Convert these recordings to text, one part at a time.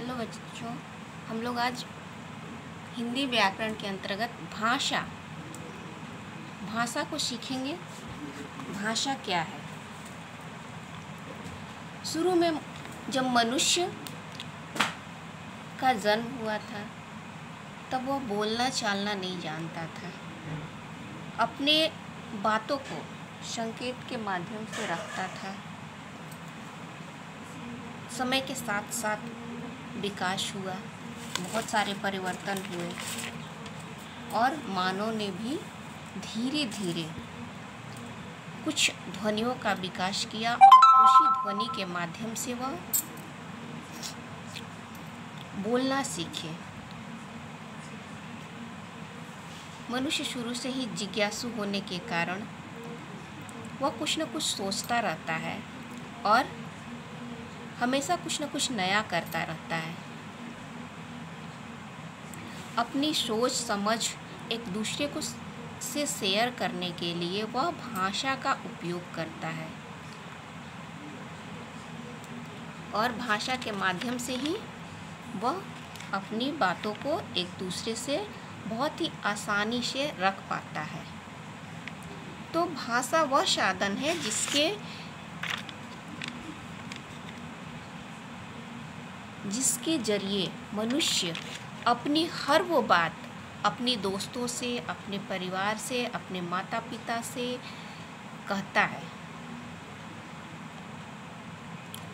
Hello बच्चों, हम लोग आज हिंदी व्याकरण के अंतर्गत भाषा को सीखेंगे। भाषा क्या है? शुरू में जब मनुष्य का जन्म हुआ था तब वह बोलना चालना नहीं जानता था। अपने बातों को संकेत के माध्यम से रखता था। समय के साथ साथ विकास हुआ, बहुत सारे परिवर्तन हुए और मानव ने भी धीरे धीरे कुछ ध्वनियों का विकास किया और उसी ध्वनि के माध्यम से वह बोलना सीखे। मनुष्य शुरू से ही जिज्ञासु होने के कारण वह कुछ न कुछ सोचता रहता है और हमेशा कुछ न कुछ नया करता रहता है। अपनी सोच समझ एक दूसरे को से शेयर करने के लिए वह भाषा का उपयोग करता है और भाषा के माध्यम से ही वह अपनी बातों को एक दूसरे से बहुत ही आसानी से रख पाता है। तो भाषा वह साधन है जिसके जरिए मनुष्य अपनी हर वो बात अपने दोस्तों से, अपने परिवार से, अपने माता पिता से कहता है,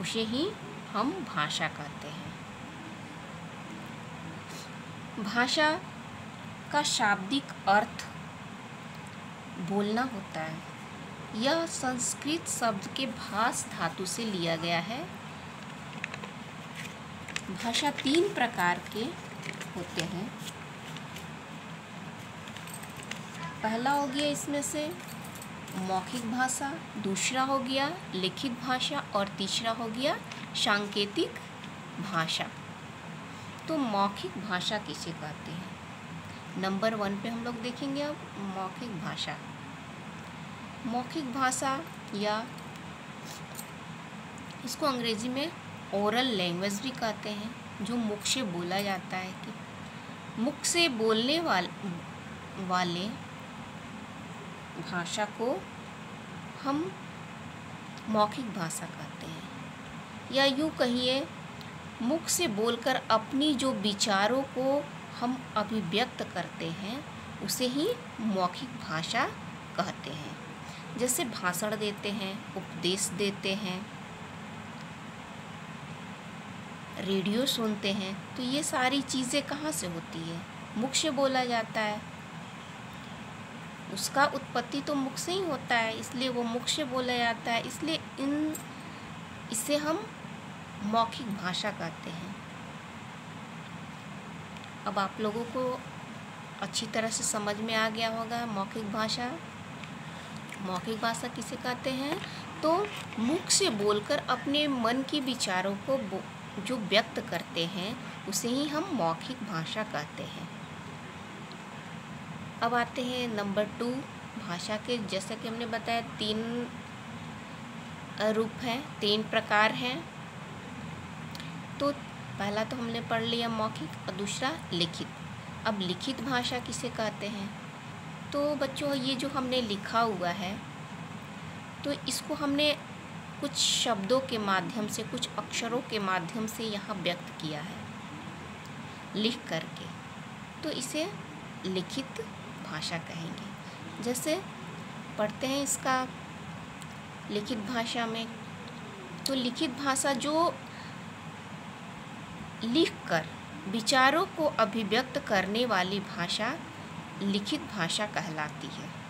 उसे ही हम भाषा कहते हैं। भाषा का शाब्दिक अर्थ बोलना होता है। यह संस्कृत शब्द के भास धातु से लिया गया है। भाषा 3 प्रकार के होते हैं। पहला हो गया इसमें से मौखिक भाषा, दूसरा हो गया लिखित भाषा और तीसरा हो गया सांकेतिक भाषा। तो मौखिक भाषा किसे कहते हैं? नंबर 1 पे हम लोग देखेंगे अब मौखिक भाषा। मौखिक भाषा या इसको अंग्रेजी में ओरल लैंग्वेज भी कहते हैं, जो मुख से बोला जाता है कि मुख से बोलने वाले भाषा को हम मौखिक भाषा कहते हैं। या यूँ कहिए, मुख से बोलकर अपनी जो विचारों को हम अभिव्यक्त करते हैं उसे ही मौखिक भाषा कहते हैं। जैसे भाषण देते हैं, उपदेश देते हैं, रेडियो सुनते हैं, तो ये सारी चीज़ें कहाँ से होती है? मुख से बोला जाता है। उसका उत्पत्ति तो मुख से ही होता है, इसलिए वो मुख से बोला जाता है। इसलिए इसे हम मौखिक भाषा कहते हैं। अब आप लोगों को अच्छी तरह से समझ में आ गया होगा मौखिक भाषा। मौखिक भाषा किसे कहते हैं? तो मुख से बोलकर अपने मन की विचारों को जो व्यक्त करते हैं उसे ही हम मौखिक भाषा कहते हैं। अब आते हैं नंबर 2 भाषा के। जैसा कि हमने बताया 3 रूप हैं, 3 प्रकार हैं। तो पहला तो हमने पढ़ लिया मौखिक और दूसरा लिखित। अब लिखित भाषा किसे कहते हैं? तो बच्चों, ये जो हमने लिखा हुआ है तो इसको हमने कुछ शब्दों के माध्यम से, कुछ अक्षरों के माध्यम से यहाँ व्यक्त किया है लिख करके, तो इसे लिखित भाषा कहेंगे। जैसे पढ़ते हैं इसका लिखित भाषा में, तो लिखित भाषा जो लिखकर विचारों को अभिव्यक्त करने वाली भाषा लिखित भाषा कहलाती है।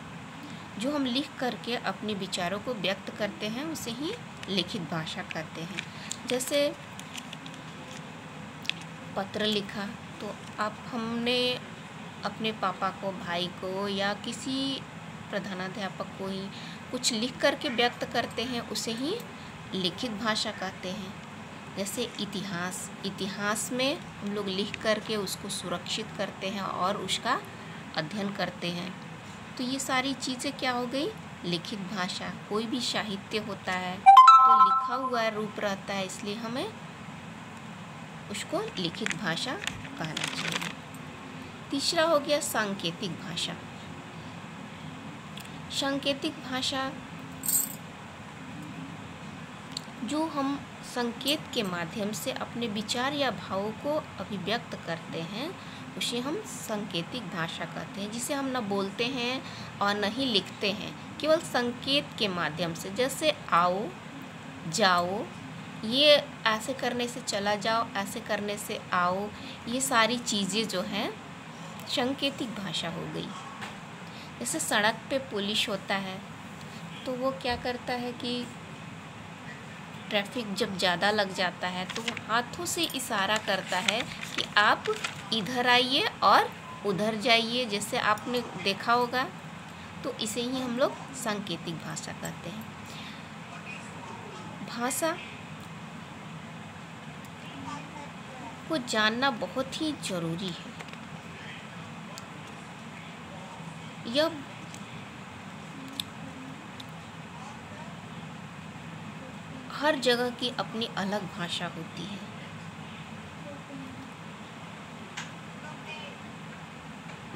जो हम लिख करके अपने विचारों को व्यक्त करते हैं उसे ही लिखित भाषा कहते हैं। जैसे पत्र लिखा, तो हमने अपने पापा को, भाई को या किसी प्रधानाध्यापक को ही कुछ लिख करके व्यक्त करते हैं, उसे ही लिखित भाषा कहते हैं। जैसे इतिहास में हम लोग लिख करके उसको सुरक्षित करते हैं और उसका अध्ययन करते हैं। तो ये सारी चीज़ें क्या हो गई? लिखित भाषा। कोई भी साहित्य होता है तो लिखा हुआ रूप रहता है, इसलिए हमें उसको लिखित भाषा कहना चाहिए। तीसरा हो गया सांकेतिक भाषा। सांकेतिक भाषा जो हम संकेत के माध्यम से अपने विचार या भावों को अभिव्यक्त करते हैं उसे हम सांकेतिक भाषा कहते हैं, जिसे हम न बोलते हैं और न ही लिखते हैं, केवल संकेत के माध्यम से। जैसे आओ, जाओ, ये ऐसे करने से चला जाओ, ऐसे करने से आओ, ये सारी चीज़ें जो हैं सांकेतिक भाषा हो गई। जैसे सड़क पे पुलिस होता है तो वो क्या करता है कि ट्रैफिक जब ज़्यादा लग जाता है तो वो हाथों से इशारा करता है कि आप इधर आइए और उधर जाइए, जैसे आपने देखा होगा। तो इसे ही हम लोग सांकेतिक भाषा कहते हैं। भाषा को जानना बहुत ही ज़रूरी है। यह हर जगह की अपनी अलग भाषा होती है।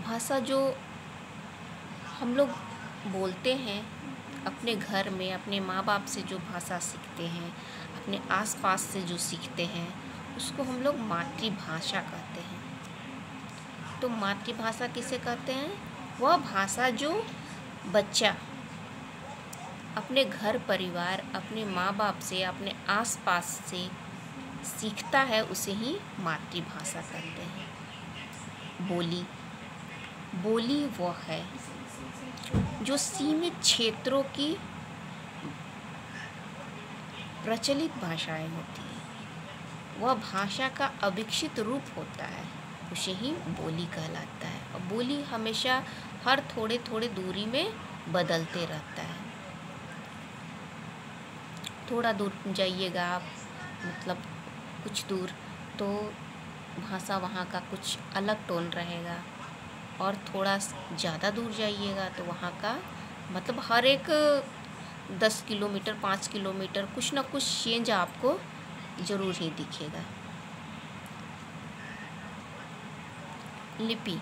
भाषा जो हम लोग बोलते हैं अपने घर में, अपने माँ बाप से जो भाषा सीखते हैं, अपने आसपास से जो सीखते हैं, उसको हम लोग मातृभाषा कहते हैं। तो मातृभाषा किसे कहते हैं? वह भाषा जो बच्चा अपने घर परिवार, अपने माँ बाप से, अपने आसपास से सीखता है, उसे ही मातृभाषा कहते हैं। बोली वह है जो सीमित क्षेत्रों की प्रचलित भाषाएं होती हैं। वह भाषा का अविकसित रूप होता है, उसे ही बोली कहलाता है। और बोली हमेशा हर थोड़े थोड़े दूरी में बदलते रहता है। थोड़ा दूर जाइएगा आप, मतलब कुछ दूर, तो भाषा वहाँ का कुछ अलग टोन रहेगा, और थोड़ा ज़्यादा दूर जाइएगा तो वहाँ का मतलब हर एक 10 किलोमीटर 5 किलोमीटर कुछ ना कुछ चेंज आपको ज़रूर ही दिखेगा। लिपि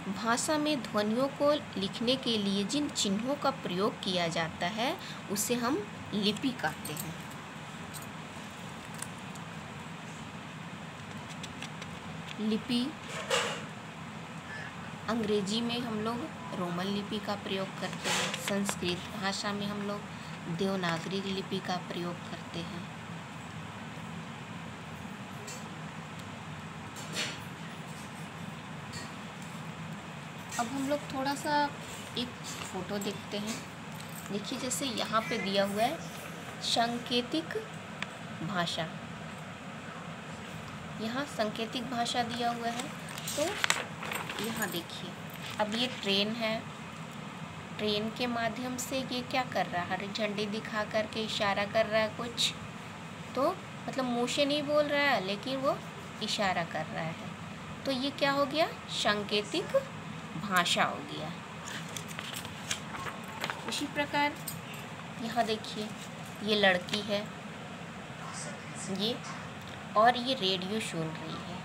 भाषा में ध्वनियों को लिखने के लिए जिन चिन्हों का प्रयोग किया जाता है उसे हम लिपि कहते हैं। लिपि अंग्रेजी में हम लोग रोमन लिपि का प्रयोग करते हैं। संस्कृत भाषा में हम लोग देवनागरी लिपि का प्रयोग करते हैं। अब हम लोग थोड़ा सा एक फ़ोटो देखते हैं। देखिए, जैसे यहाँ पे दिया हुआ है सांकेतिक भाषा। यहाँ सांकेतिक भाषा दिया हुआ है, तो यहाँ देखिए, अब ये ट्रेन है। ट्रेन के माध्यम से ये क्या कर रहा है? हरी झंडी दिखा करके इशारा कर रहा है कुछ, तो मतलब मुँह से नहीं बोल रहा है, लेकिन वो इशारा कर रहा है। तो ये क्या हो गया? सांकेतिक भाषा हो गया। इसी प्रकार यहाँ देखिए, ये लड़की है ये, और ये रेडियो सुन रही है।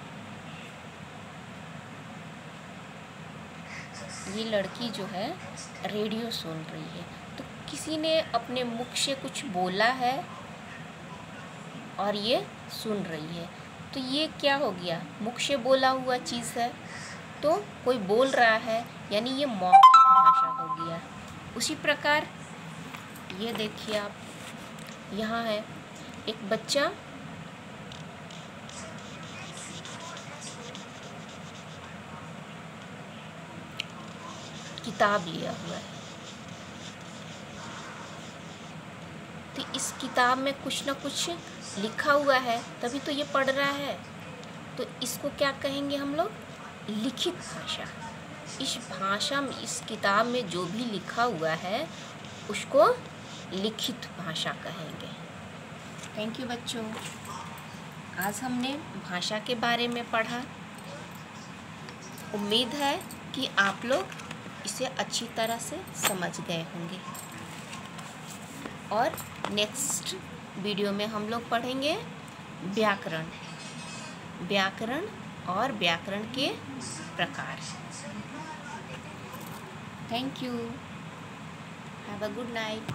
ये लड़की जो है रेडियो सुन रही है, तो किसी ने अपने मुख से कुछ बोला है और ये सुन रही है। तो ये क्या हो गया? मुख से बोला हुआ चीज़ है, तो कोई बोल रहा है, यानी ये मौखिक भाषा हो गया। उसी प्रकार ये देखिए आप, यहाँ है एक बच्चा किताब लिया हुआ है, तो इस किताब में कुछ ना कुछ लिखा हुआ है, तभी तो ये पढ़ रहा है। तो इसको क्या कहेंगे हम लोग? लिखित भाषा। इस भाषा में, इस किताब में जो भी लिखा हुआ है उसको लिखित भाषा कहेंगे। थैंक यू बच्चों। आज हमने भाषा के बारे में पढ़ा। उम्मीद है कि आप लोग इसे अच्छी तरह से समझ गए होंगे। और नेक्स्ट वीडियो में हम लोग पढ़ेंगे व्याकरण। व्याकरण और व्याकरण के प्रकार। Thank you. Have a good night.